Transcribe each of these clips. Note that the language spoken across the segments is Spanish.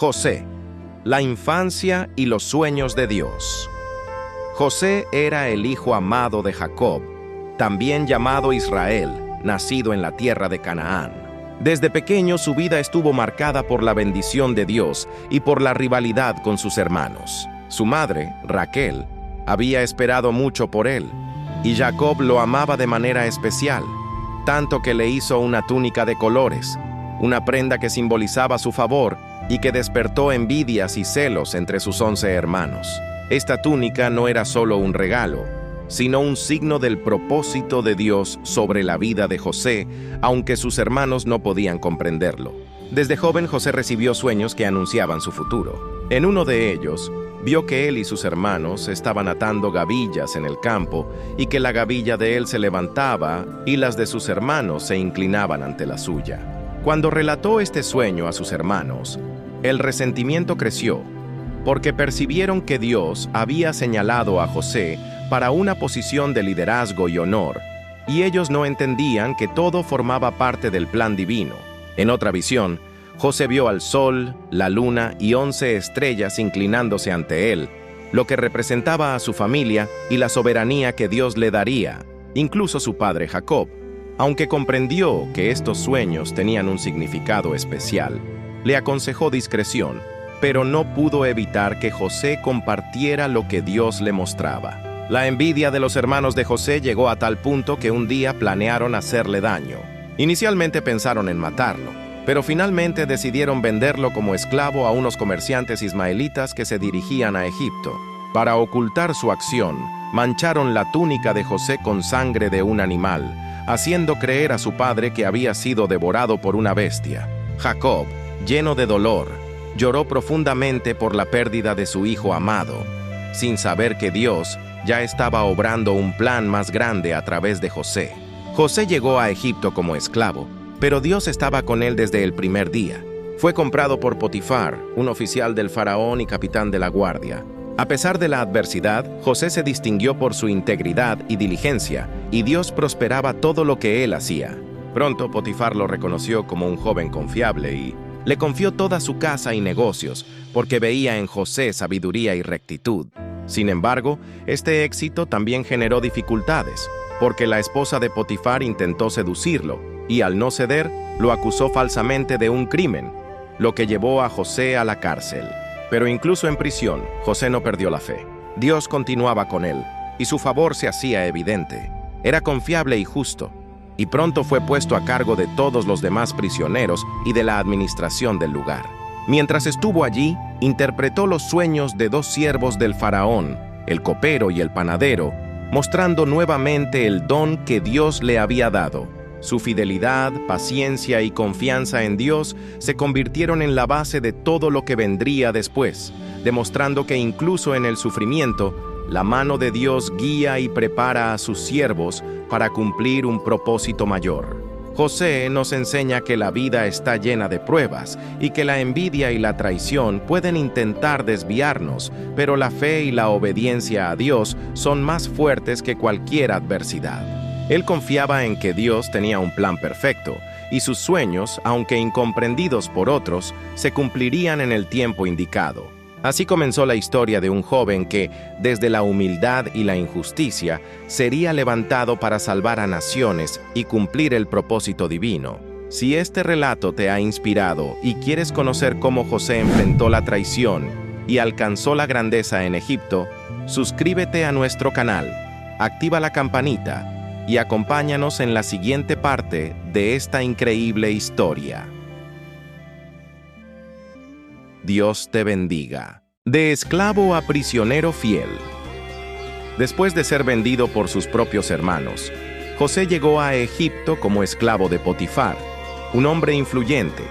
José, la infancia y los sueños de Dios. José era el hijo amado de Jacob, también llamado Israel, nacido en la tierra de Canaán. Desde pequeño su vida estuvo marcada por la bendición de Dios y por la rivalidad con sus hermanos. Su madre, Raquel, había esperado mucho por él, y Jacob lo amaba de manera especial, tanto que le hizo una túnica de colores, una prenda que simbolizaba su favor y que despertó envidias y celos entre sus 11 hermanos. Esta túnica no era solo un regalo, sino un signo del propósito de Dios sobre la vida de José, aunque sus hermanos no podían comprenderlo. Desde joven, José recibió sueños que anunciaban su futuro. En uno de ellos, vio que él y sus hermanos estaban atando gavillas en el campo y que la gavilla de él se levantaba y las de sus hermanos se inclinaban ante la suya. Cuando relató este sueño a sus hermanos, el resentimiento creció, porque percibieron que Dios había señalado a José para una posición de liderazgo y honor, y ellos no entendían que todo formaba parte del plan divino. En otra visión, José vio al sol, la luna y 11 estrellas inclinándose ante él, lo que representaba a su familia y la soberanía que Dios le daría, incluso su padre Jacob. Aunque comprendió que estos sueños tenían un significado especial, le aconsejó discreción, pero no pudo evitar que José compartiera lo que Dios le mostraba. La envidia de los hermanos de José llegó a tal punto que un día planearon hacerle daño. Inicialmente pensaron en matarlo, pero finalmente decidieron venderlo como esclavo a unos comerciantes ismaelitas que se dirigían a Egipto. Para ocultar su acción, mancharon la túnica de José con sangre de un animal, haciendo creer a su padre que había sido devorado por una bestia. Jacob, lleno de dolor, lloró profundamente por la pérdida de su hijo amado, sin saber que Dios ya estaba obrando un plan más grande a través de José. José llegó a Egipto como esclavo, pero Dios estaba con él desde el primer día. Fue comprado por Potifar, un oficial del faraón y capitán de la guardia. A pesar de la adversidad, José se distinguió por su integridad y diligencia, y Dios prosperaba todo lo que él hacía. Pronto Potifar lo reconoció como un joven confiable y le confió toda su casa y negocios, porque veía en José sabiduría y rectitud. Sin embargo, este éxito también generó dificultades, porque la esposa de Potifar intentó seducirlo, y al no ceder, lo acusó falsamente de un crimen, lo que llevó a José a la cárcel. Pero incluso en prisión, José no perdió la fe. Dios continuaba con él, y su favor se hacía evidente. Era confiable y justo, y pronto fue puesto a cargo de todos los demás prisioneros y de la administración del lugar. Mientras estuvo allí, interpretó los sueños de 2 siervos del faraón, el copero y el panadero, mostrando nuevamente el don que Dios le había dado. Su fidelidad, paciencia y confianza en Dios se convirtieron en la base de todo lo que vendría después, demostrando que incluso en el sufrimiento, la mano de Dios guía y prepara a sus siervos para cumplir un propósito mayor. José nos enseña que la vida está llena de pruebas y que la envidia y la traición pueden intentar desviarnos, pero la fe y la obediencia a Dios son más fuertes que cualquier adversidad. Él confiaba en que Dios tenía un plan perfecto, y sus sueños, aunque incomprendidos por otros, se cumplirían en el tiempo indicado. Así comenzó la historia de un joven que, desde la humildad y la injusticia, sería levantado para salvar a naciones y cumplir el propósito divino. Si este relato te ha inspirado y quieres conocer cómo José enfrentó la traición y alcanzó la grandeza en Egipto, suscríbete a nuestro canal, activa la campanita y acompáñanos en la siguiente parte de esta increíble historia. Dios te bendiga. De esclavo a prisionero fiel. Después de ser vendido por sus propios hermanos, José llegó a Egipto como esclavo de Potifar, un hombre influyente,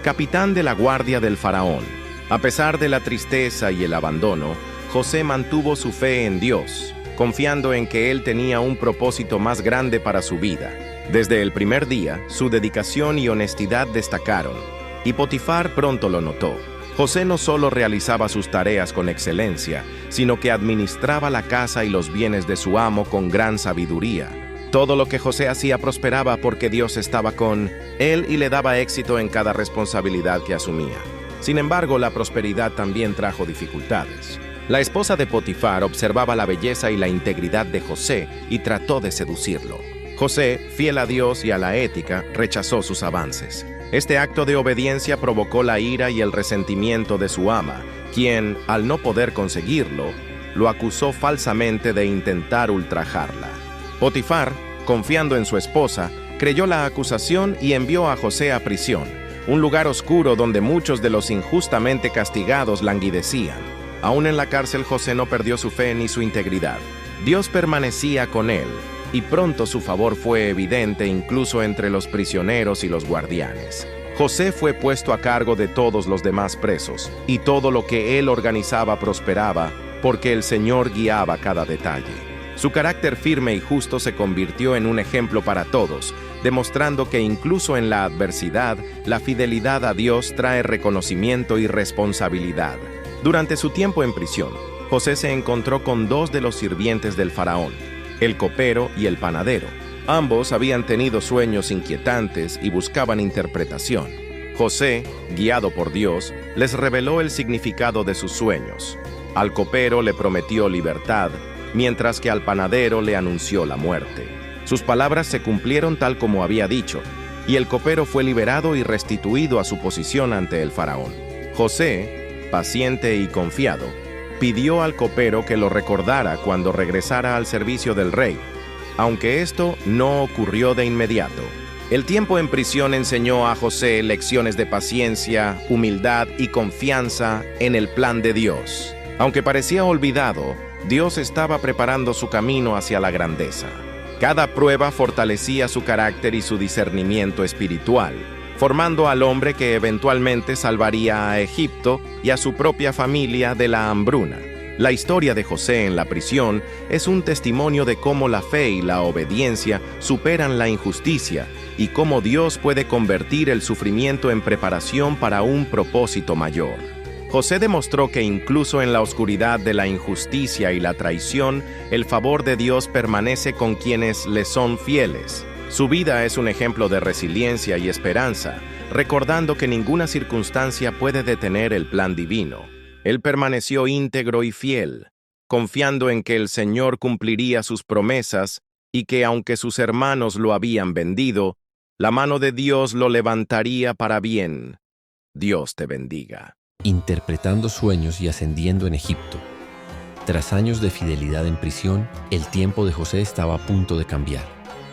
capitán de la guardia del faraón. A pesar de la tristeza y el abandono, José mantuvo su fe en Dios, confiando en que él tenía un propósito más grande para su vida. Desde el primer día, su dedicación y honestidad destacaron, y Potifar pronto lo notó. José no solo realizaba sus tareas con excelencia, sino que administraba la casa y los bienes de su amo con gran sabiduría. Todo lo que José hacía prosperaba porque Dios estaba con él y le daba éxito en cada responsabilidad que asumía. Sin embargo, la prosperidad también trajo dificultades. La esposa de Potifar observaba la belleza y la integridad de José y trató de seducirlo. José, fiel a Dios y a la ética, rechazó sus avances. Este acto de obediencia provocó la ira y el resentimiento de su ama, quien, al no poder conseguirlo, lo acusó falsamente de intentar ultrajarla. Potifar, confiando en su esposa, creyó la acusación y envió a José a prisión, un lugar oscuro donde muchos de los injustamente castigados languidecían. Aún en la cárcel, José no perdió su fe ni su integridad. Dios permanecía con él, y pronto su favor fue evidente incluso entre los prisioneros y los guardianes. José fue puesto a cargo de todos los demás presos, y todo lo que él organizaba prosperaba, porque el Señor guiaba cada detalle. Su carácter firme y justo se convirtió en un ejemplo para todos, demostrando que incluso en la adversidad, la fidelidad a Dios trae reconocimiento y responsabilidad. Durante su tiempo en prisión, José se encontró con dos de los sirvientes del faraón, el copero y el panadero. Ambos habían tenido sueños inquietantes y buscaban interpretación. José, guiado por Dios, les reveló el significado de sus sueños. Al copero le prometió libertad, mientras que al panadero le anunció la muerte. Sus palabras se cumplieron tal como había dicho, y el copero fue liberado y restituido a su posición ante el faraón. José, paciente y confiado, pidió al copero que lo recordara cuando regresara al servicio del rey, aunque esto no ocurrió de inmediato. El tiempo en prisión enseñó a José lecciones de paciencia, humildad y confianza en el plan de Dios. Aunque parecía olvidado, Dios estaba preparando su camino hacia la grandeza. Cada prueba fortalecía su carácter y su discernimiento espiritual, formando al hombre que eventualmente salvaría a Egipto y a su propia familia de la hambruna. La historia de José en la prisión es un testimonio de cómo la fe y la obediencia superan la injusticia y cómo Dios puede convertir el sufrimiento en preparación para un propósito mayor. José demostró que incluso en la oscuridad de la injusticia y la traición, el favor de Dios permanece con quienes le son fieles. Su vida es un ejemplo de resiliencia y esperanza, recordando que ninguna circunstancia puede detener el plan divino. Él permaneció íntegro y fiel, confiando en que el Señor cumpliría sus promesas y que aunque sus hermanos lo habían vendido, la mano de Dios lo levantaría para bien. Dios te bendiga. Interpretando sueños y ascendiendo en Egipto. Tras años de fidelidad en prisión, el tiempo de José estaba a punto de cambiar.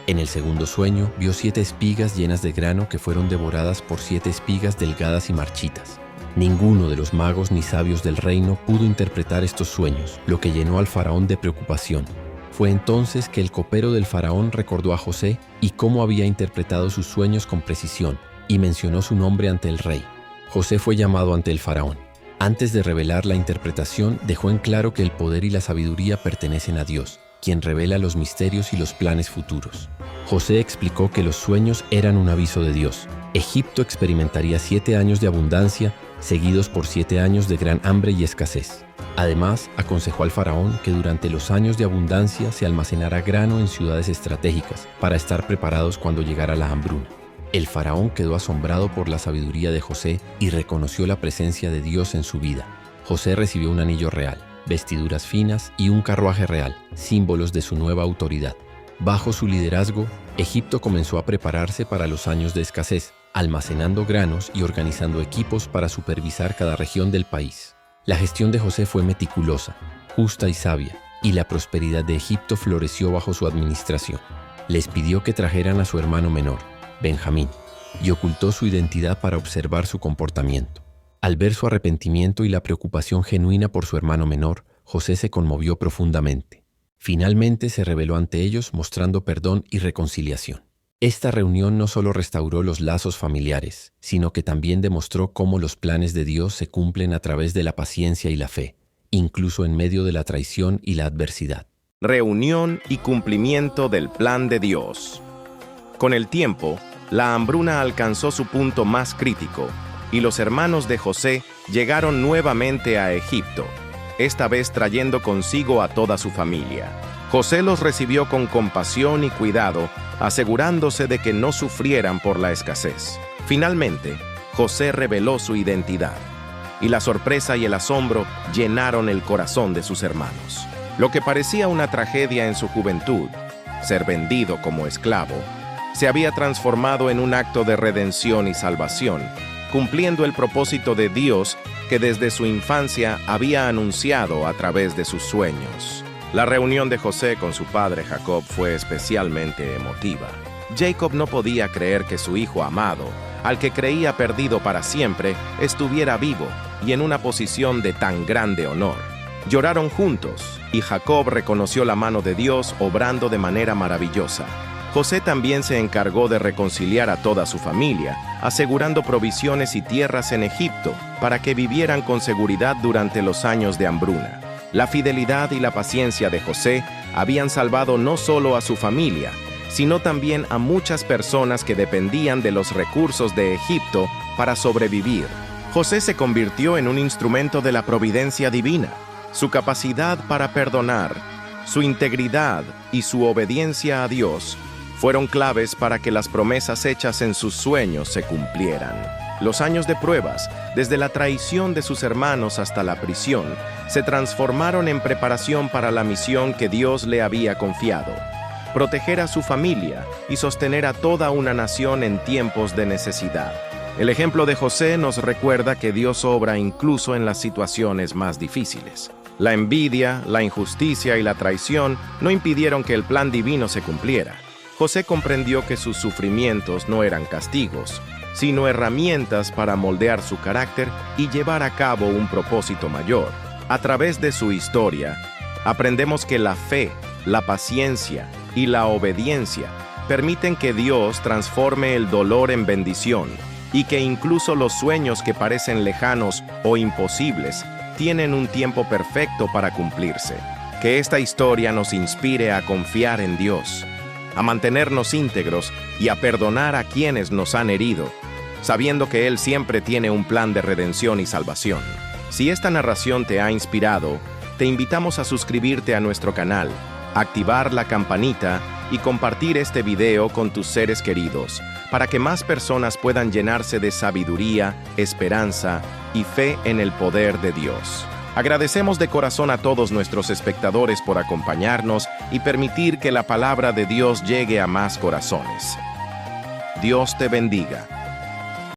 En el segundo sueño, vio 7 espigas llenas de grano que fueron devoradas por 7 espigas delgadas y marchitas. Ninguno de los magos ni sabios del reino pudo interpretar estos sueños, lo que llenó al faraón de preocupación. Fue entonces que el copero del faraón recordó a José y cómo había interpretado sus sueños con precisión, y mencionó su nombre ante el rey. José fue llamado ante el faraón. Antes de revelar la interpretación, dejó en claro que el poder y la sabiduría pertenecen a Dios, quien revela los misterios y los planes futuros. José explicó que los sueños eran un aviso de Dios. Egipto experimentaría 7 años de abundancia, seguidos por 7 años de gran hambre y escasez. Además, aconsejó al faraón que durante los años de abundancia se almacenara grano en ciudades estratégicas para estar preparados cuando llegara la hambruna. El faraón quedó asombrado por la sabiduría de José y reconoció la presencia de Dios en su vida. José recibió un anillo real, vestiduras finas y un carruaje real, símbolos de su nueva autoridad. Bajo su liderazgo, Egipto comenzó a prepararse para los años de escasez, almacenando granos y organizando equipos para supervisar cada región del país. La gestión de José fue meticulosa, justa y sabia, y la prosperidad de Egipto floreció bajo su administración. Les pidió que trajeran a su hermano menor, Benjamín, y ocultó su identidad para observar su comportamiento. Al ver su arrepentimiento y la preocupación genuina por su hermano menor, José se conmovió profundamente. Finalmente se reveló ante ellos mostrando perdón y reconciliación. Esta reunión no solo restauró los lazos familiares, sino que también demostró cómo los planes de Dios se cumplen a través de la paciencia y la fe, incluso en medio de la traición y la adversidad. Reunión y cumplimiento del plan de Dios. Con el tiempo, la hambruna alcanzó su punto más crítico, y los hermanos de José llegaron nuevamente a Egipto, esta vez trayendo consigo a toda su familia. José los recibió con compasión y cuidado, asegurándose de que no sufrieran por la escasez. Finalmente, José reveló su identidad. y la sorpresa y el asombro llenaron el corazón de sus hermanos. Lo que parecía una tragedia en su juventud, ser vendido como esclavo, se había transformado en un acto de redención y salvación, cumpliendo el propósito de Dios que desde su infancia había anunciado a través de sus sueños. La reunión de José con su padre Jacob fue especialmente emotiva. Jacob no podía creer que su hijo amado, al que creía perdido para siempre, estuviera vivo y en una posición de tan grande honor. Lloraron juntos, y Jacob reconoció la mano de Dios obrando de manera maravillosa. José también se encargó de reconciliar a toda su familia, asegurando provisiones y tierras en Egipto para que vivieran con seguridad durante los años de hambruna. La fidelidad y la paciencia de José habían salvado no solo a su familia, sino también a muchas personas que dependían de los recursos de Egipto para sobrevivir. José se convirtió en un instrumento de la providencia divina. Su capacidad para perdonar, su integridad y su obediencia a Dios fueron claves para que las promesas hechas en sus sueños se cumplieran. Los años de pruebas, desde la traición de sus hermanos hasta la prisión, se transformaron en preparación para la misión que Dios le había confiado: proteger a su familia y sostener a toda una nación en tiempos de necesidad. El ejemplo de José nos recuerda que Dios obra incluso en las situaciones más difíciles. La envidia, la injusticia y la traición no impidieron que el plan divino se cumpliera. José comprendió que sus sufrimientos no eran castigos, sino herramientas para moldear su carácter y llevar a cabo un propósito mayor. A través de su historia, aprendemos que la fe, la paciencia y la obediencia permiten que Dios transforme el dolor en bendición, y que incluso los sueños que parecen lejanos o imposibles tienen un tiempo perfecto para cumplirse. Que esta historia nos inspire a confiar en Dios, a mantenernos íntegros y a perdonar a quienes nos han herido, sabiendo que Él siempre tiene un plan de redención y salvación. Si esta narración te ha inspirado, te invitamos a suscribirte a nuestro canal, activar la campanita y compartir este video con tus seres queridos, para que más personas puedan llenarse de sabiduría, esperanza y fe en el poder de Dios. Agradecemos de corazón a todos nuestros espectadores por acompañarnos y permitir que la palabra de Dios llegue a más corazones. Dios te bendiga.